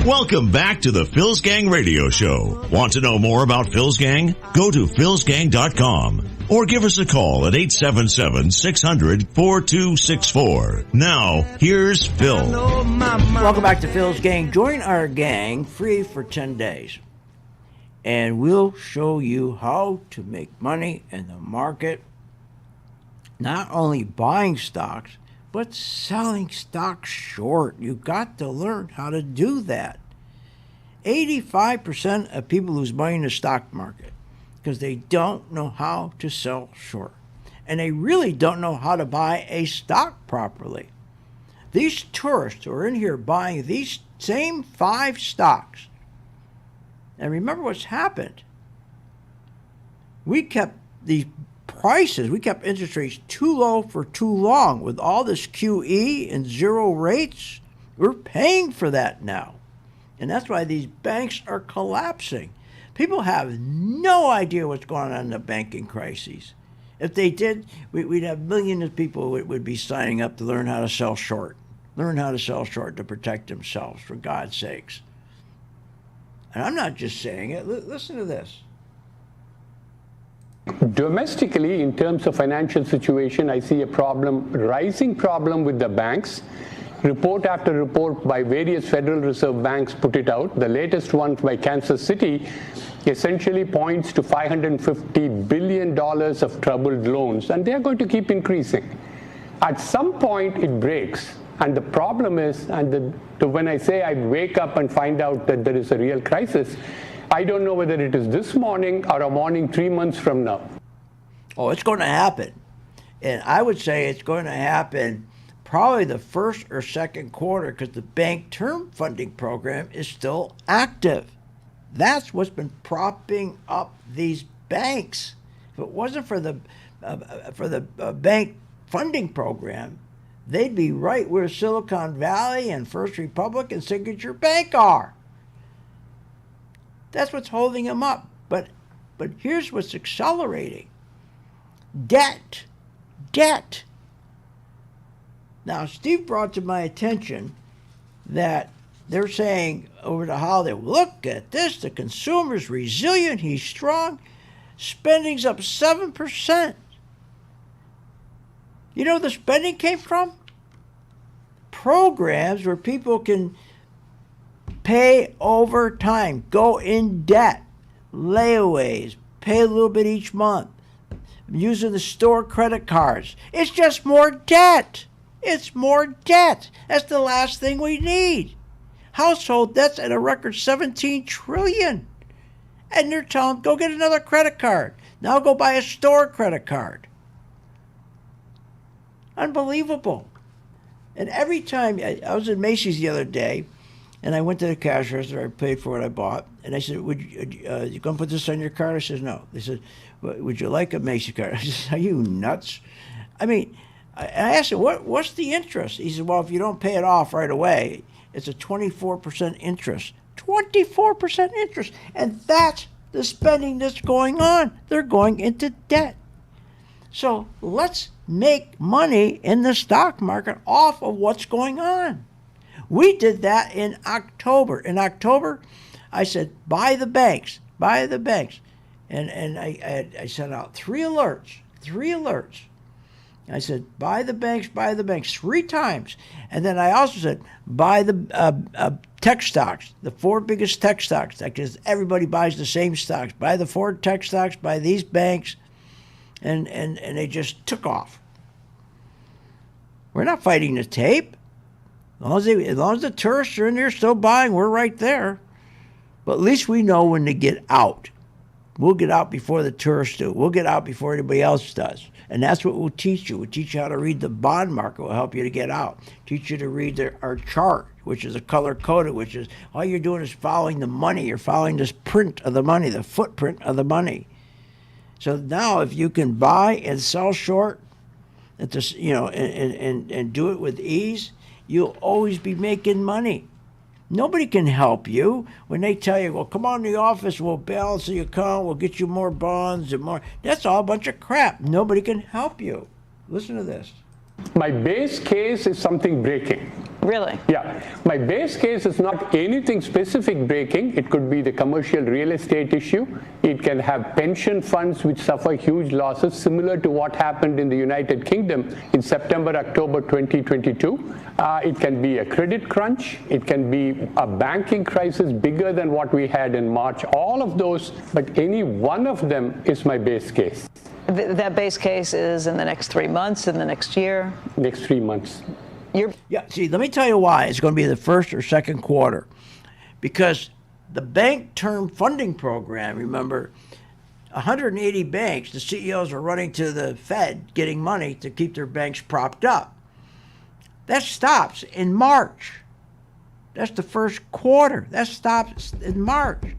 Welcome back to the Phil's Gang Radio Show. Want to know more about Phil's Gang? Go to philsgang.com or give us a call at 877-600-4264. Now, here's Phil. Welcome back to Phil's Gang. Join our gang free for 10 days. And we'll show you how to make money in the market, not only buying stocks, but selling stocks short. You got to learn how to do that. 85% of people lose money in the stock market because they don't know how to sell short. And they really don't know how to buy a stock properly. These tourists who are in here buying these same 5 stocks. And remember what's happened. We kept these prices, we kept interest rates too low for too long. With all this QE and zero rates, we're paying for that now. And that's why these banks are collapsing. People have no idea what's going on in the banking crises. If they did, we'd have millions of people would be signing up to learn how to sell short. Learn how to sell short to protect themselves, for God's sakes. And I'm not just saying it. Listen to this. Domestically, in terms of financial situation, I see a rising problem with the banks. Report after report by various Federal Reserve banks put it out. The latest one by Kansas City essentially points to $550 billion of troubled loans, and they are going to keep increasing. At some point, it breaks. And the problem is, when I say I wake up and find out that there is a real crisis, I don't know whether it is this morning or a morning 3 months from now. Oh, it's going to happen. And I would say it's going to happen probably the first or second quarter because the bank term funding program is still active. That's what's been propping up these banks. If it wasn't for the bank funding program, they'd be right where Silicon Valley and First Republic and Signature Bank are. That's what's holding them up. But here's what's accelerating. Debt. Now, Steve brought to my attention that they're saying over the holiday, look at this, the consumer's resilient, he's strong, spending's up 7%. You know where the spending came from? Programs where people can pay over time, go in debt, layaways, pay a little bit each month, using the store credit cards. It's just more debt. It's more debt. That's the last thing we need. Household debt's at a record $17 trillion. And they're telling them, go get another credit card. Now go buy a store credit card. Unbelievable. And every time, I was in Macy's the other day, and I went to the cash register, I paid for what I bought, and I said, would you going to put this on your card? I said, no. They said, would you like a Macy's card? I said, are you nuts? I mean, I asked him, what's the interest? He said, well, if you don't pay it off right away, it's a 24% interest. 24% interest. And that's the spending that's going on. They're going into debt. So let's make money in the stock market off of what's going on. We did that in October. In October, I said, buy the banks. And I sent out three alerts. I said, buy the banks 3 times. And then I also said, buy the tech stocks, the 4 biggest tech stocks, because everybody buys the same stocks. Buy the 4 tech stocks, buy these banks, and they just took off. We're not fighting the tape. As long as the tourists are in there still buying, we're right there. But at least we know when to get out. We'll get out before the tourists do. We'll get out before anybody else does. And that's what we'll teach you. We'll teach you how to read the bond market. We'll help you to get out. Teach you to read our chart, which is a color-coded, which is all you're doing is following the money. You're following this print of the money, the footprint of the money. So now if you can buy and sell short, and do it with ease, you'll always be making money. Nobody can help you when they tell you, well, come on to the office, we'll balance the account, we'll get you more bonds and more. That's all a bunch of crap. Nobody can help you. Listen to this. My base case is something breaking. Really? Yeah. My base case is not anything specific breaking. It could be the commercial real estate issue. It can have pension funds which suffer huge losses, similar to what happened in the United Kingdom in September, October 2022. It can be a credit crunch. It can be a banking crisis bigger than what we had in March. All of those, but any one of them is my base case. That base case is in the next 3 months, in the next year? Next 3 months. See, let me tell you why it's going to be the first or second quarter. Because the bank term funding program, remember, 180 banks, the CEOs are running to the Fed, getting money to keep their banks propped up. That stops in March. That's the first quarter. That stops in March.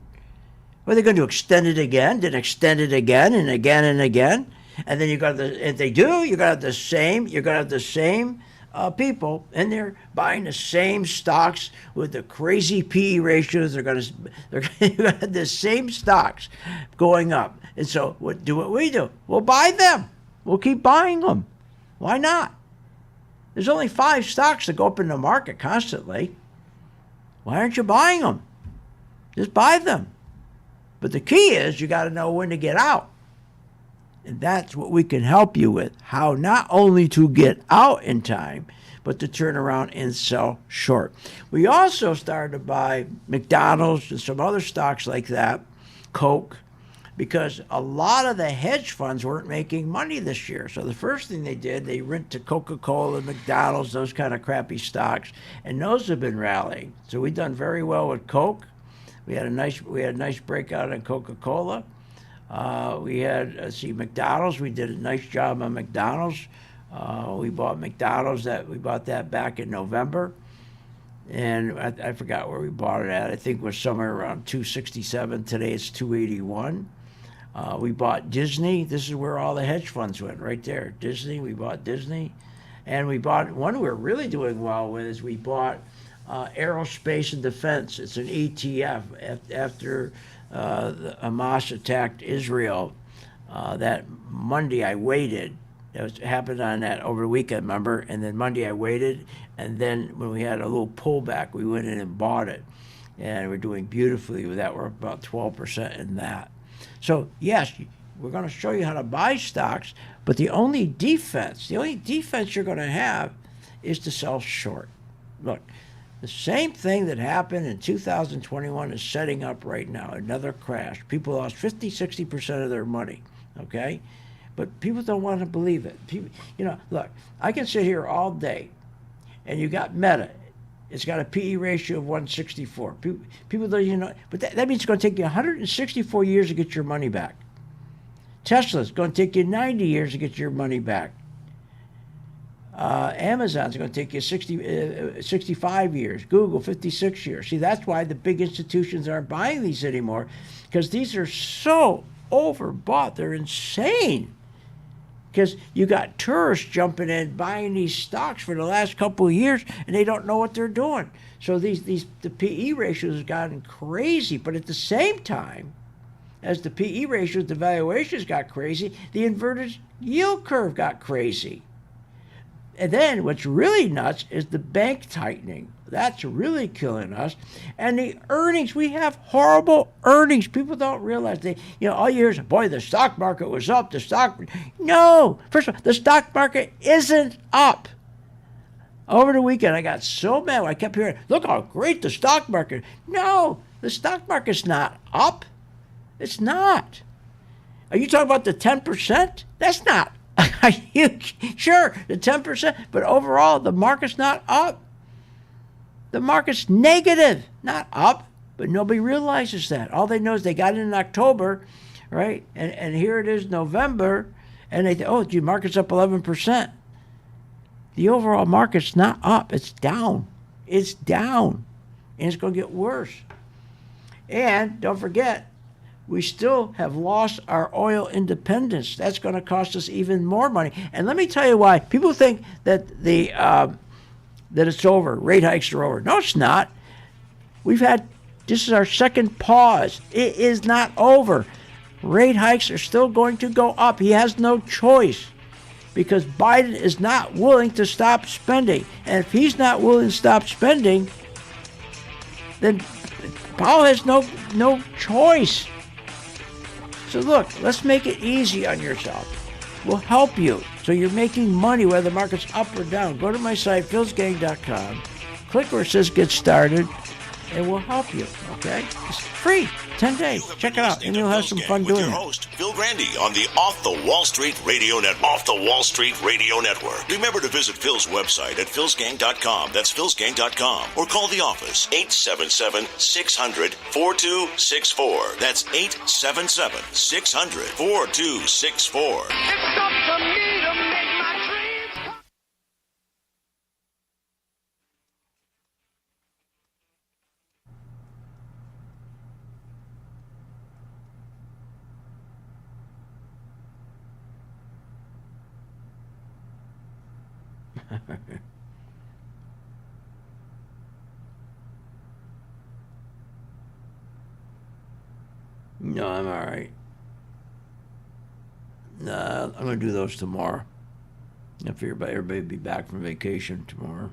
Well, they're going to extend it again, then extend it again and again and again. And then if they do, you're going to have the same people, and they're buying the same stocks with the crazy PE ratios. They're going to have the same stocks going up. And so what we do? We'll buy them. We'll keep buying them. Why not? There's only 5 stocks that go up in the market constantly. Why aren't you buying them? Just buy them. But the key is you got to know when to get out. And that's what we can help you with. How not only to get out in time, but to turn around and sell short. We also started to buy McDonald's and some other stocks like that, Coke, because a lot of the hedge funds weren't making money this year. So the first thing they did, they went to Coca-Cola, McDonald's, those kind of crappy stocks, and those have been rallying. So we've done very well with Coke. We had a nice breakout on Coca-Cola. We had, McDonald's. We did a nice job on McDonald's. We bought McDonald's. We bought that back in November. And I forgot where we bought it at. I think it was somewhere around 267. Today it's 281. We bought Disney. This is where all the hedge funds went, right there. Disney, we bought Disney. And we bought, one we're really doing well with is we bought Aerospace and Defense. It's an ETF after Hamas attacked Israel. That Monday I waited. It happened on that over the weekend, remember? And then Monday I waited, and then when we had a little pullback, we went in and bought it. And we're doing beautifully with that. We're up about 12% in that. So, yes, we're going to show you how to buy stocks, but the only defense you're going to have is to sell short. Look, the same thing that happened in 2021 is setting up right now, another crash. People lost 50, 60% of their money, okay? But people don't want to believe it. People, look, I can sit here all day, and you got Meta. It's got a PE ratio of 164. People don't even know, but that means it's going to take you 164 years to get your money back. Tesla's going to take you 90 years to get your money back. Amazon's going to take you 65 years. Google, 56 years. See, that's why the big institutions aren't buying these anymore, because these are so overbought. They're insane. Because you got tourists jumping in, buying these stocks for the last couple of years, and they don't know what they're doing. So the PE ratios have gotten crazy. But at the same time, as the PE ratios, the valuations got crazy, the inverted yield curve got crazy. And then what's really nuts is the bank tightening. That's really killing us. And the earnings, we have horrible earnings. People don't realize all you hear is, boy, the stock market was up. No, first of all, the stock market isn't up. Over the weekend, I got so mad. I kept hearing, look how great the stock market. No, the stock market's not up. It's not. Are you talking about the 10%? That's not. Sure, the 10%, but overall, the market's not up. The market's negative, not up, but nobody realizes that. All they know is they got in October, right? And here it is November, and they think, oh, gee, market's up 11%. The overall market's not up, it's down. It's down, and it's going to get worse. And don't forget, we still have lost our oil independence. That's going to cost us even more money. And let me tell you why. People think that that it's over. Rate hikes are over. No, it's not. This is our second pause. It is not over. Rate hikes are still going to go up. He has no choice because Biden is not willing to stop spending. And if he's not willing to stop spending, then Powell has no choice. So look, let's make it easy on yourself. We'll help you so you're making money whether the market's up or down. Go to my site, philsgang.com. Click where it says get started, and we'll help you, okay? It's free, 10 days. Check it out, and you'll have some fun doing it. Host, Phil Grande, on the Off the Wall Street Radio Network. Off the Wall Street Radio Network. Remember to visit Phil's website at philsgang.com. That's philsgang.com. Or call the office, 877-600-4264. That's 877-600-4264. It's up to me to make my dreams come. No, I'm all right. Nah, I'm going to do those tomorrow. I figure everybody will be back from vacation tomorrow.